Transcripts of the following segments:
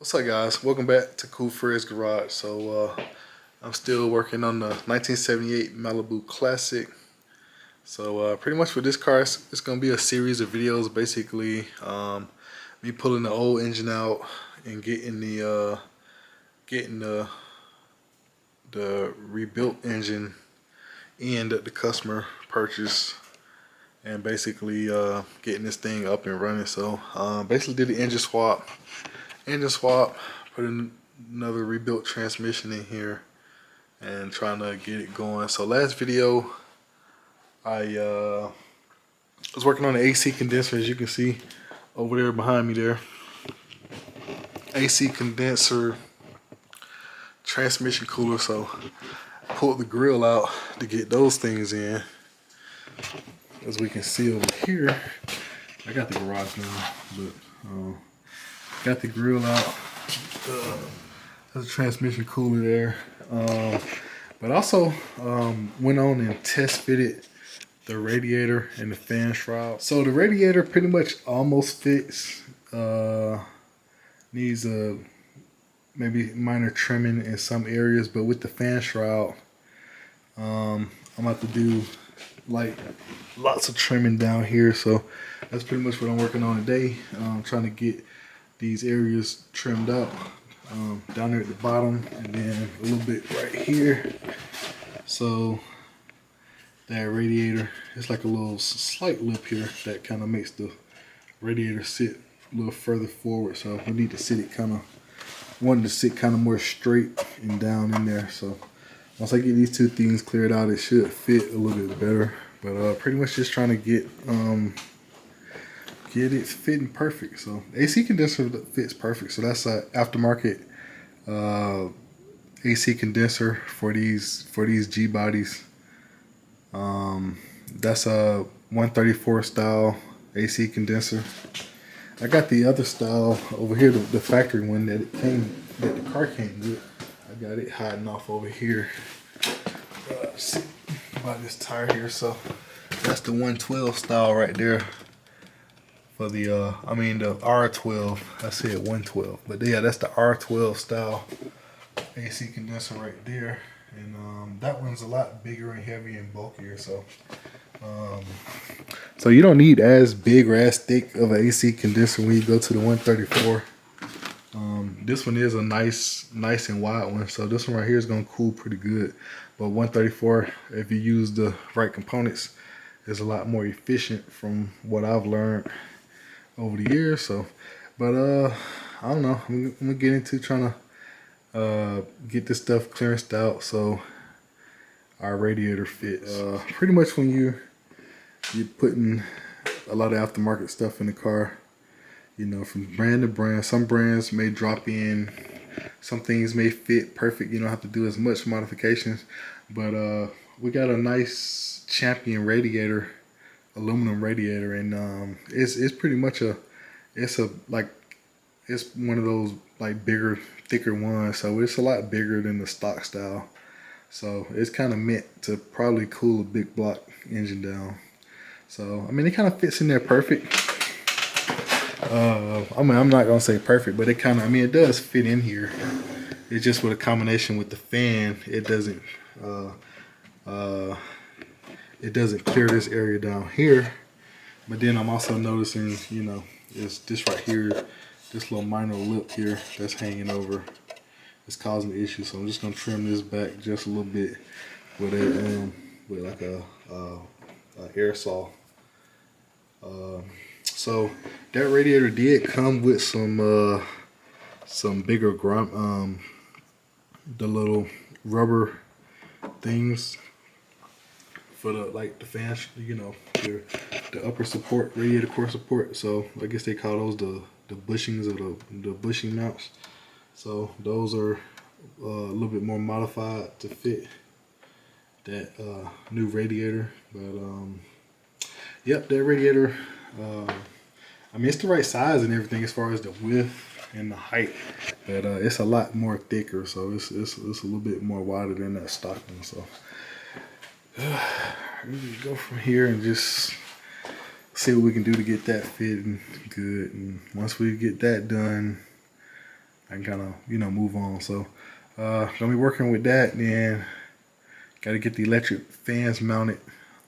What's up, guys? Welcome back to Cool Fred's Garage. I'm still working on the 1978 Malibu Classic. Pretty much for this car, it's gonna be a series of videos. Basically, me pulling the old engine out and getting the rebuilt engine in that the customer purchased, and basically getting this thing up and running. Basically did the engine swap, put in another rebuilt transmission in here, and trying to get it going. So last video, I was working on the AC condenser, as you can see over there behind me there. AC condenser, transmission cooler. So pulled the grill out to get those things in. As we can see over here, I got the garage now, but got the grill out. There's a transmission cooler there. But also went on and test fitted the radiator and the fan shroud. So the radiator pretty much almost fits. Needs a maybe minor trimming in some areas, but with the fan shroud, I'm about to do like lots of trimming down here. So that's pretty much what I'm working on today. Trying to get these areas trimmed out down there at the bottom, and then a little bit right here. So that radiator, it's like a little slight lip here that kind of makes the radiator sit a little further forward. So we need to sit it wanting to sit kind of more straight and down in there. So once I get these two things cleared out, it should fit a little bit better. But pretty much just trying to get it fitting perfect. So AC condenser fits perfect. So that's an aftermarket AC condenser for these G bodies. That's a 134 style AC condenser. I got the other style over here, the factory one that the car came with. I got it hiding off over here. See by this tire here. So that's the 112 style right there. For the the R12, I said 112, but yeah, that's the R12 style AC condenser right there. And that one's a lot bigger and heavier and bulkier. So you don't need as big or as thick of an AC condenser when you go to the 134. This one is a nice and wide one, so this one right here is gonna cool pretty good. But 134, if you use the right components, is a lot more efficient from what I've learned over the years. So, but I don't know. I'm gonna get into trying to get this stuff clearanced out so our radiator fits. Pretty much when you're putting a lot of aftermarket stuff in the car, you know, from brand to brand. Some brands may drop in, some things may fit perfect. You don't have to do as much modifications. But we got a nice Champion radiator, aluminum radiator, and it's pretty much it's one of those like bigger, thicker ones. So it's a lot bigger than the stock style. So it's kind of meant to probably cool a big block engine down. So I mean, it kind of fits in there perfect. I mean, I'm not gonna say perfect, but it does fit in here. It's just with a combination with the fan, it doesn't clear this area down here. But then I'm also noticing, you know, it's this right here, this little minor lip here that's hanging over. It's causing the issue. So I'm just gonna trim this back just a little bit with like a air saw. So that radiator did come with some bigger the little rubber things for the fan, you know, the upper support, radiator core support. So I guess they call those the bushings, or the bushing mounts. So those are a little bit more modified to fit that new radiator. But yep, that radiator, I mean, it's the right size and everything as far as the width and the height, but it's a lot more thicker, so it's a little bit more wider than that stock one. So we just go from here and just see what we can do to get that fitting good. And once we get that done, I can kind of, you know, move on. So gonna be working with that. Then got to get the electric fans mounted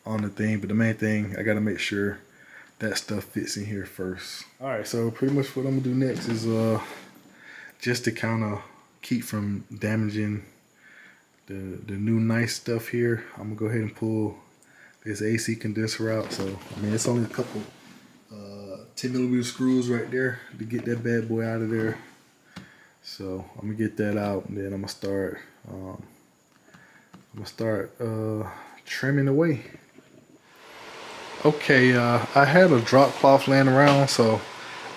on the thing. But the main thing, I got to make sure that stuff fits in here first. All right, so pretty much what I'm gonna do next is just to kind of keep from damaging the new nice stuff here. I'm gonna go ahead and pull this AC condenser out. So I mean, it's only a couple 10mm screws right there to get that bad boy out of there. So I'm gonna get that out, and then I'm gonna start trimming away. Okay, I had a drop cloth laying around, so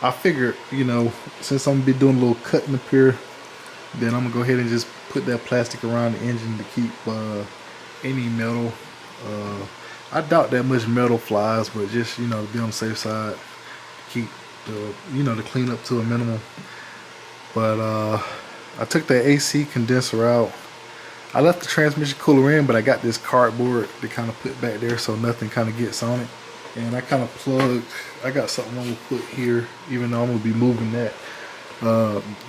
I figured, you know, since I'm gonna be doing a little cutting up here, then I'm gonna go ahead and just put that plastic around the engine to keep any metal. I doubt that much metal flies, but just, you know, to be on the safe side, keep the, you know, the cleanup to a minimum. But I took that AC condenser out. I left the transmission cooler in, but I got this cardboard to kind of put back there so nothing kind of gets on it. And I kind of plugged, I got something I'm gonna put here, even though I'm gonna be moving that.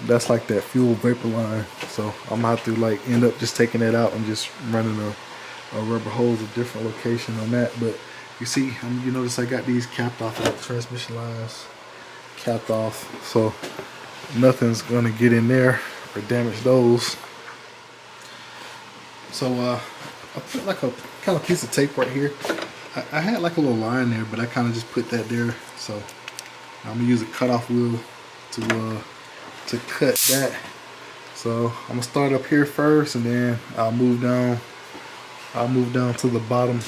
That's like that fuel vapor line. So I'm gonna have to like end up just taking that out and just running a rubber hose a different location on that. But you see, you notice I got these capped off, the transmission lines capped off, so nothing's gonna get in there or damage those. So I put like a kind of piece of tape right here. I had like a little line there, but I kind of just put that there. So I'm gonna use a cutoff wheel to cut that. So I'm gonna start up here first, and then I'll move down to the bottom.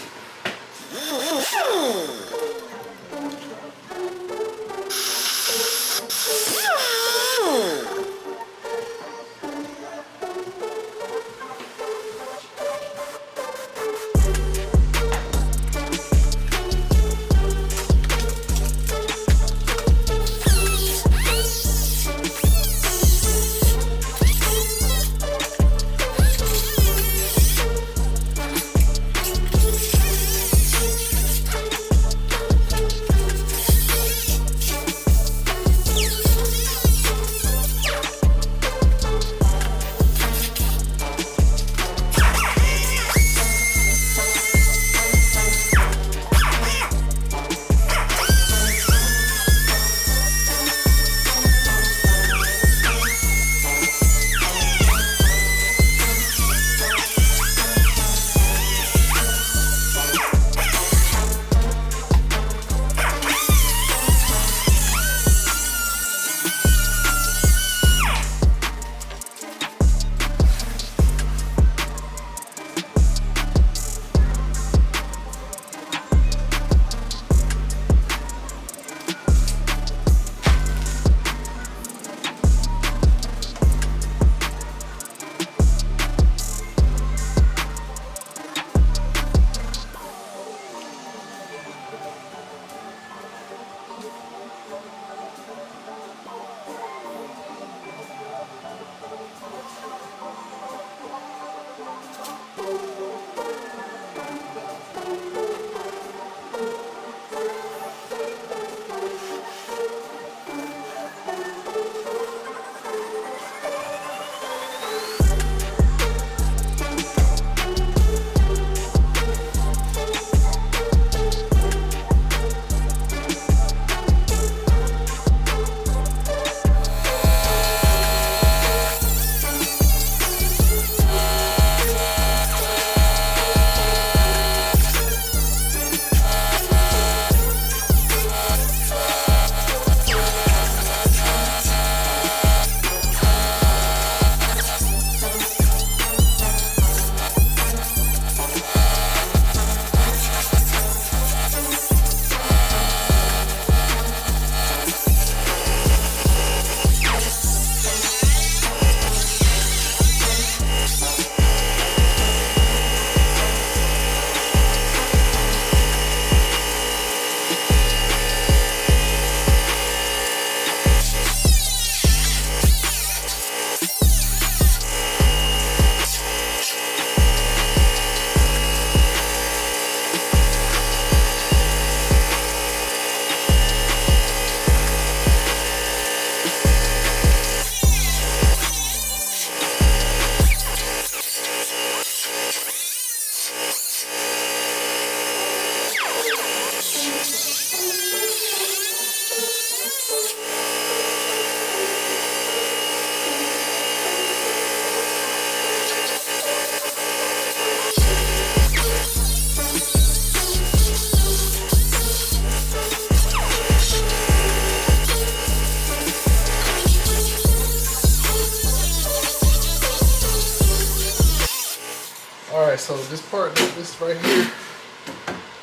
Alright, so this part, this right here,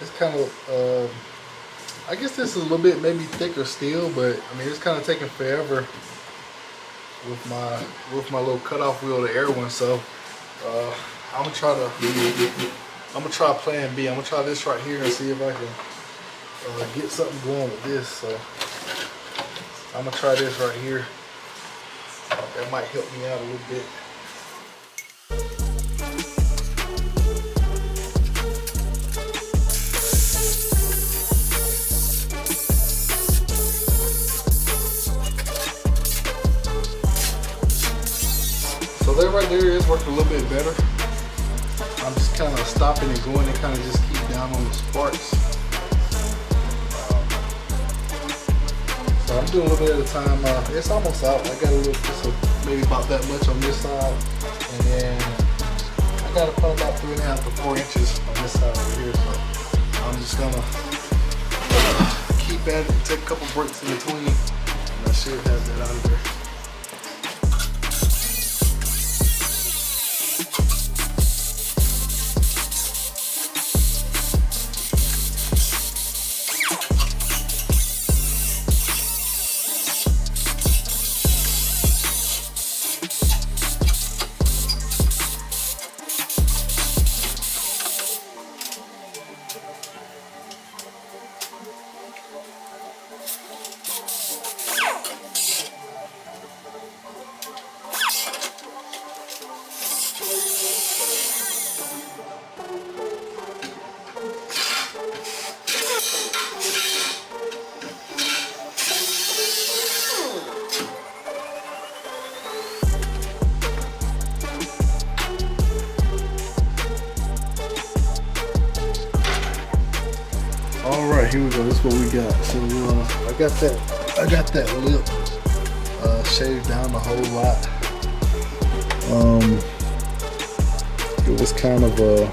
it's kind of, I guess this is a little bit maybe thicker steel, but I mean it's kind of taking forever with my little cutoff wheel, the air one. So I'm gonna try plan B. I'm gonna try this right here and see if I can get something going with this. So I'm gonna try this right here. That might help me out a little bit. So that right there is working a little bit better. I'm just kind of stopping and going and kind of just keep down on the sparks. So I'm doing a little bit at a time. It's almost out. I got a little, just maybe about that much on this side, and then I got to put about 3.5 to 4 inches on this side over here. So I'm just gonna keep at it, take a couple breaks in between, and I should have that out of there. All right, here we go. This is what we got. So I got that lip shaved down a whole lot. It was kind of a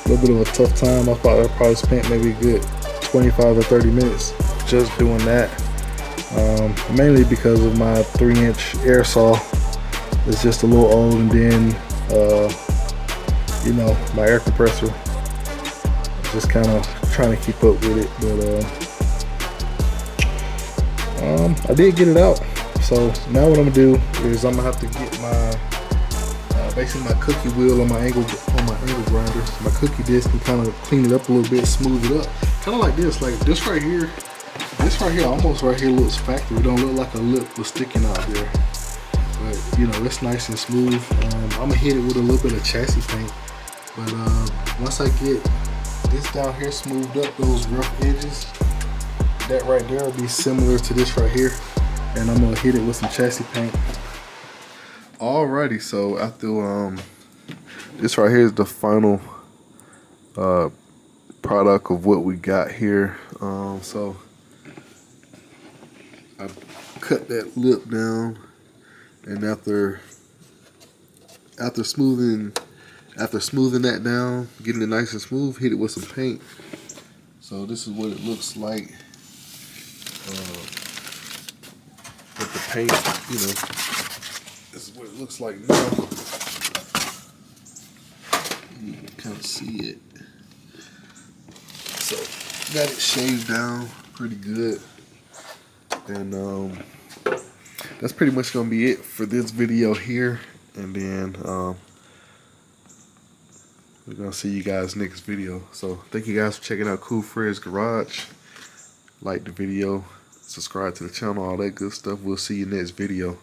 little bit of a tough time. I probably spent maybe a good 25 or 30 minutes just doing that. Mainly because of my 3-inch air saw. It's just a little old, and then you know, my air compressor. Just kind of trying to keep up with it, but I did get it out. So now what I'm gonna do is I'm gonna have to get my basically my cookie wheel on my angle grinder, my cookie disc, and kind of clean it up a little bit, smooth it up, kind of like this right here. This right here, almost right here, looks factory. It don't look like a lip was sticking out there, but you know, it's nice and smooth. I'm gonna hit it with a little bit of chassis paint, but once I get this down here smoothed up, those rough edges, that right there will be similar to this right here, and I'm gonna hit it with some chassis paint. Alrighty, so after this right here is the final product of what we got here. So I cut that lip down, and after smoothing that down, getting it nice and smooth, hit it with some paint. So this is what it looks like with the paint, you know. This is what it looks like now. You can kind of see it. So got it shaved down pretty good, and that's pretty much gonna be it for this video here. And then we're gonna see you guys next video. So thank you guys for checking out Cool Fred's Garage. Like the video, subscribe to the channel, all that good stuff. We'll see you next video.